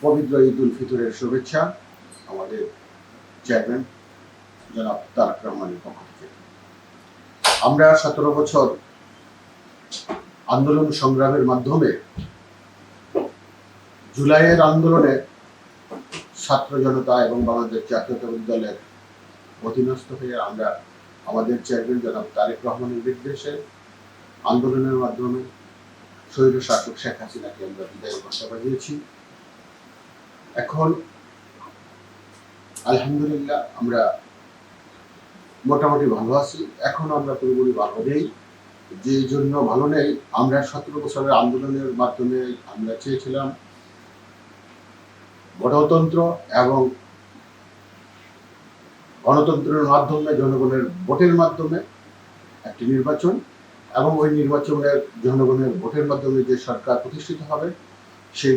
পবিত্র ঈদ উল ফিতরের শুভেচ্ছা আমাদের চেয়ারম্যান জনাব তারেক রহমানের পক্ষ থেকে। আমরা 17 বছর আন্দোলন সংগ্রামের মাধ্যমে জুলাইয়ের আন্দোলনে ছাত্র জনতা এবং বাংলাদেশ জাতীয়তাবাদী দলের অধীনস্থ হয়ে আমরা আমাদের চেয়ারম্যান জনাব তারেক রহমানের নির্দেশে আন্দোলনের মাধ্যমে স্বৈর শাসক শেখ হাসিনাকে আমরা বিদায়ের ঘোষণা দিয়েছি। এখন আলহামদুলিল্লাহ আমরা মোটামুটি ভালো আছি। এখন আমরা পুরোপুরি ভালো নেই, যে জন্য ভালো নেই, আমরা 17 বছরের আন্দোলনের মাধ্যমে আমরা চেয়েছিলাম গণতন্ত্র এবং গণতন্ত্রের মাধ্যমে জনগণের ভোটের মাধ্যমে একটি নির্বাচন, এবং ওই নির্বাচনের জনগণের ভোটের মাধ্যমে যে সরকার প্রতিষ্ঠিত হবে সেই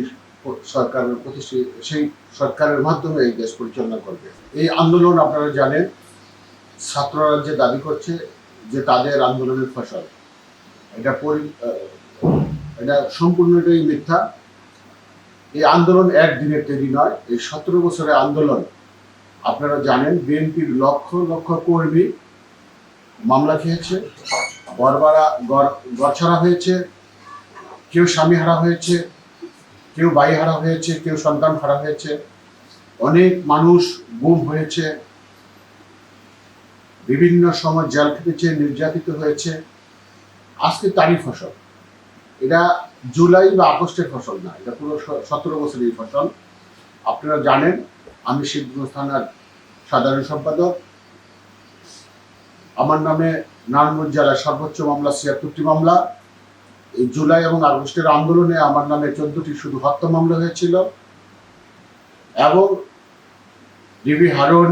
সরকারের মাধ্যমে এই দেশ পরিচালনা করবে। এই আন্দোলন আপনারা জানেন, ছাত্ররা যে দাবি করছে যে তাদের আন্দোলনের ফসল, এটা সম্পূর্ণটাই মিথ্যা। এই আন্দোলন একদিনের তৈরি নয়। এই 17 বছরের আন্দোলন আপনারা জানেন, বিএনপির লক্ষ লক্ষ কর্মী মামলা খেয়েছে, গড়ছাড়া হয়েছে, কেউ স্বামী হারা হয়েছে, কেউ ভাই হারা হয়েছে, কেউ সন্তান হারা হয়েছে, অনেক মানুষ গুম হয়েছে, বিভিন্ন সময় জেল খেটেছে, নির্যাতিত হয়েছে। আজকে তারই ফসল। এটা জুলাই বা আগস্টের ফসল না, এটা পুরো 17 বছরের ফসল। আপনারা জানেন, আমি শিবগঞ্জ থানার সাধারণ সম্পাদক। আমার নামে নারায়ণগঞ্জ জেলার সর্বোচ্চ মামলা 76টি মামলা। এই জুলাই এবং আগস্টের আন্দোলনে আমার নামে 14টি শুধু হত্যা মামলা হয়েছিল, এবং ডিবি হারুন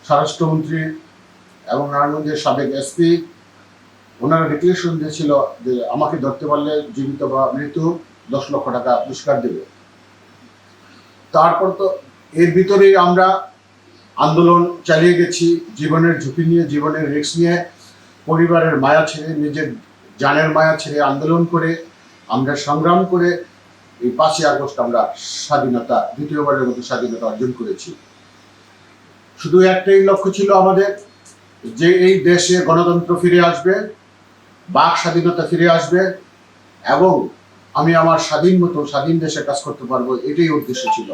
স্বরাষ্ট্রমন্ত্রী এবং নারায়ণগঞ্জের সাবেক এসপি ওনারা ডিক্লারেশন দিয়েছিল যে আমাকে ধরতে পারলে জীবিত বা মৃত্যু 10 লক্ষ টাকা পুরস্কার দেবে। তারপর তো এর ভিতরেই আমরা আন্দোলন চালিয়ে গেছি, জীবনের ঝুঁকি নিয়ে, জীবনের রিস্ক নিয়ে, পরিবারের মায়া ছেড়ে, নিজের জানের মায়া ছেড়ে আন্দোলন করে আমরা সংগ্রাম করে এই 5ই আগস্ট আমরা স্বাধীনতা, দ্বিতীয়বারের মতো স্বাধীনতা অর্জন করেছি। শুধু একটাই লক্ষ্য ছিল আমাদের, যে এই দেশে গণতন্ত্র ফিরে আসবে, বাক স্বাধীনতা ফিরে আসবে, এবং আমি আমার স্বাধীন মতো স্বাধীন দেশে কাজ করতে পারবো, এটাই উদ্দেশ্য ছিল।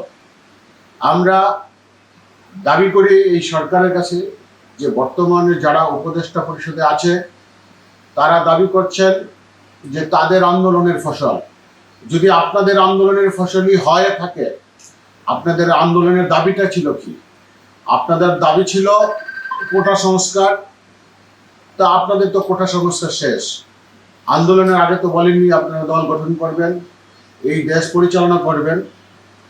আমরা দাবি করি এই সরকারের কাছে যে বর্তমানে যারা উপদেষ্টা পরিষদে আছে তারা দাবি করছেন যে তাদের আন্দোলনের ফসল। যদি আপনাদের আন্দোলনের ফসলই হয়ে থাকে, আপনাদের আন্দোলনের দাবিটা ছিল কি? আপনাদের দাবি ছিল কোটা সংস্কার। তা আপনাদের তো কোটা সংস্কার শেষ। আন্দোলনের আগে তো বলেননি আপনারা দল গঠন করবেন, এই দেশ পরিচালনা করবেন।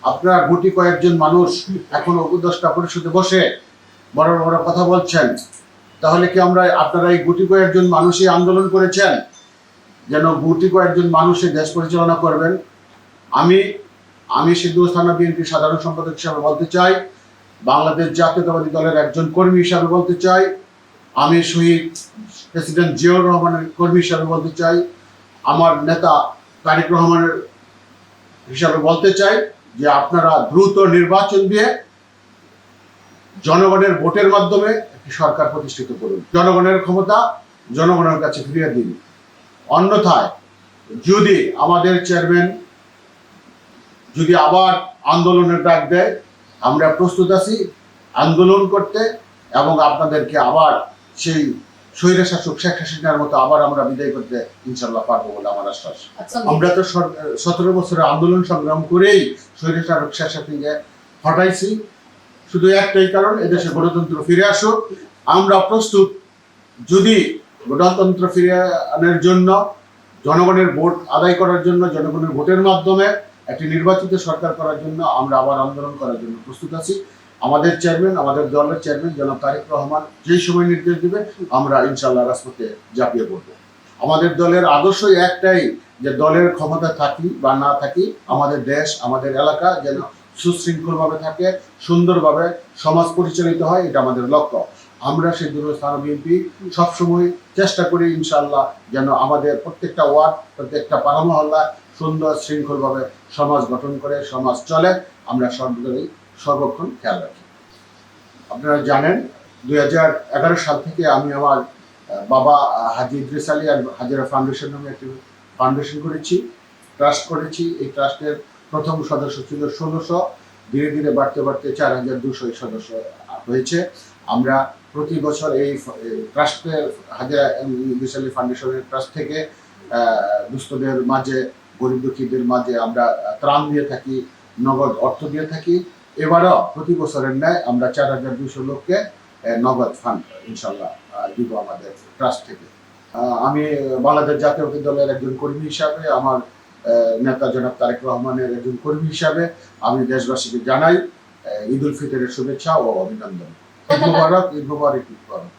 আপনারা গুটি কয়েকজন মানুষ এখন উপদেষ্টা পরিষদে বসে বড় বড় কথা বলছেন। তাহলে কি আপনারা এই গুটি কয়েকজন মানুষই আন্দোলন করেছেন যেন গুটি কয়েকজন মানুষই দেশ পরিচালনা করবেন? আমি শিবগঞ্জ থানা বিএনপির সাধারণ সম্পাদক হিসাবে বলতে চাই, বাংলাদেশ জাতীয়তাবাদী দলের একজন কর্মী হিসাবে বলতে চাই, আমি শহীদ প্রেসিডেন্ট জিয়াউর রহমানের কর্মী হিসাবে বলতে চাই, আমার নেতা তারেক রহমানের হিসাবে বলতে চাই যে আপনারা দ্রুত নির্বাচন দিয়ে জনগণের ভোটের মাধ্যমে একটি সরকার প্রতিষ্ঠিত করুন। জনগণের ক্ষমতা জনগণের কাছে ফিরিয়ে দিন। অন্যথায় যদি আমাদের চেয়ারম্যান যদি আবার আন্দোলনের ডাক দেয়, আমরা প্রস্তুত আছি আন্দোলন করতে, এবং আপনাদেরকে আবার সেই স্বৈরশাসক শেখ হাসিনার মতো আবার আমরা বিদায় করতে ইনশাল্লাহ পারবো বলে আমার আশ্বাস। আমরা তো 17 বছরের আন্দোলন সংগ্রাম করেই স্বৈরশাসক শেখ হাসিনাকে হটাইছি, শুধু একটাই কারণ, এদেশে গণতন্ত্র ফিরে আসুক। আমরা প্রস্তুত, যদি গণতন্ত্র ফিরে আনার জন্য, জনগণের ভোট আদায় করার জন্য, জনগণের ভোটের মাধ্যমে একটি নির্বাচিত সরকার করার জন্য আমরা আবার আন্দোলন করার জন্য প্রস্তুত আছি। আমাদের চেয়ারম্যান, আমাদের দলের চেয়ারম্যান জনাব তারেক রহমান যেই সময় নির্দেশ দেবে আমরা ইনশাল্লাহ রাজপথে ঝাঁপিয়ে পড়বো। আমাদের দলের আদর্শই একটাই, যে দলের ক্ষমতা থাকি বা না থাকি, আমাদের দেশ, আমাদের এলাকা যেন সুশৃঙ্খলভাবে থাকে, সুন্দরভাবে সমাজ পরিচালিত হয়, এটা আমাদের লক্ষ্য। আমরা শিবগঞ্জ থানা বিএনপি সবসময় চেষ্টা করি ইনশাল্লাহ যেন আমাদের প্রত্যেকটা ওয়ার্ড, প্রত্যেকটা পাড়া মহল্লা সুন্দর শৃঙ্খলভাবে সমাজ গঠন করে সমাজ চলে, আমরা সর্বক্ষণ খেয়াল রাখি। আপনারা জানেন 2011 সাল থেকে আমি আমার বাবা হাজী ইদ্রিস আলী আর হাজিরা ফাউন্ডেশন নামে একটি ফাউন্ডেশন করেছি, ট্রাস্ট করেছি। এই ট্রাস্টের প্রথম সদস্য ছিল 1600, ধীরে ধীরে বাড়তে বাড়তে 4200 সদস্য হয়েছে। আমরা প্রতি বছর এই ট্রাস্টের হাজিরা ইদ্রিস আলী ফাউন্ডেশনের ট্রাস্ট থেকে দুস্থদের মাঝে, গরিব দুঃখীদের মাঝে আমরা ত্রাণ দিয়ে থাকি, নগদ অর্থ দিয়ে থাকি। এবারও প্রতি বছরের ন্যায় আমরা 4200 লোককে নগদ ফান্ড ইনশাল্লাহ দিব আমাদের ট্রাস্ট থেকে। আমি বাংলাদেশ জাতীয়তাবাদী দলের একজন কর্মী হিসাবে, আমার নেতা জনাব তারেক রহমানের একজন কর্মী হিসাবে আমি দেশবাসীকে জানাই ঈদ উল ফিতরের শুভেচ্ছা ও অভিনন্দন। ঈদ মুবারক, ঈদ মুবারক, ঈদ মুবারক।